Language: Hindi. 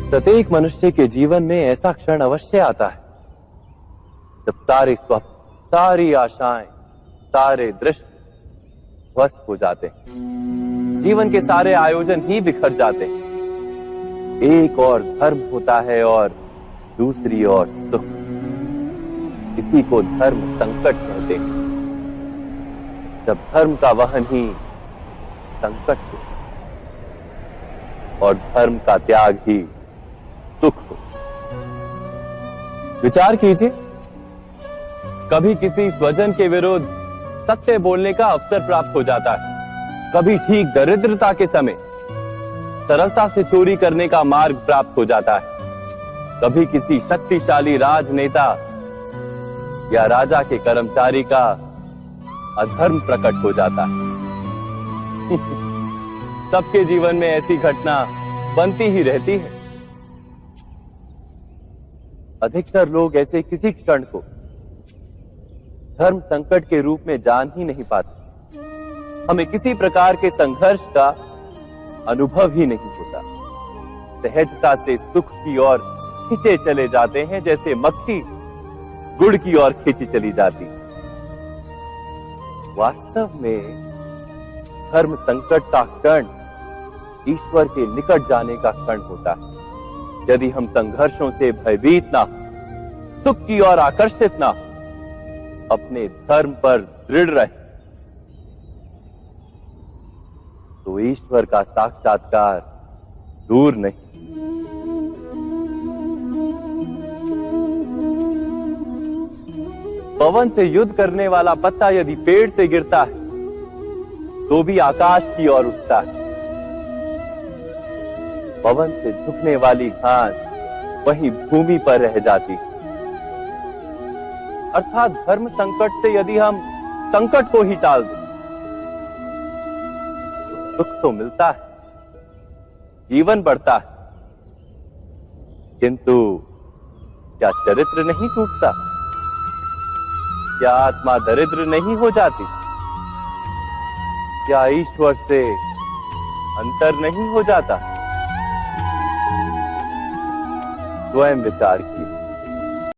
प्रत्येक मनुष्य के जीवन में ऐसा क्षण अवश्य आता है जब सारे स्वप्न, सारी आशाएं, सारे दृश्य ध्वस्त हो जाते हैं। जीवन के सारे आयोजन ही बिखर जाते हैं। एक और धर्म होता है और दूसरी ओर सुख। इसी को धर्म संकट कहते हैं। जब धर्म का वहन ही संकट हो और धर्म का त्याग ही सुख हो। विचार कीजिए, कभी किसी स्वजन के विरुद्ध सत्य बोलने का अवसर प्राप्त हो जाता है, कभी ठीक दरिद्रता के समय सरलता से चोरी करने का मार्ग प्राप्त हो जाता है, कभी किसी शक्तिशाली राजनेता या राजा के कर्मचारी का अधर्म प्रकट हो जाता है। सबके जीवन में ऐसी घटना बनती ही रहती है। अधिकतर लोग ऐसे किसी क्षण को धर्म संकट के रूप में जान ही नहीं पाते। हमें किसी प्रकार के संघर्ष का अनुभव ही नहीं होता। सहजता से सुख की ओर खींचे चले जाते हैं, जैसे मक्खी गुड़ की ओर खींची चली जाती। वास्तव में धर्म संकट का क्षण ईश्वर के निकट जाने का क्षण होता है। यदि हम संघर्षों से भयभीत ना हो, सुख की ओर आकर्षित ना हो, अपने धर्म पर दृढ़ रहे, तो ईश्वर का साक्षात्कार दूर नहीं। पवन से युद्ध करने वाला पत्ता यदि पेड़ से गिरता है तो भी आकाश की ओर उठता है। पवन से झुकने वाली घास वहीं भूमि पर रह जाती है। अर्थात धर्म संकट से यदि हम संकट को ही टाल दें तो सुख तो मिलता है, जीवन बढ़ता है, किंतु क्या चरित्र नहीं टूटता? क्या आत्मा दरिद्र नहीं हो जाती? क्या ईश्वर से अंतर नहीं हो जाता? स्वयं विचार कीजिए।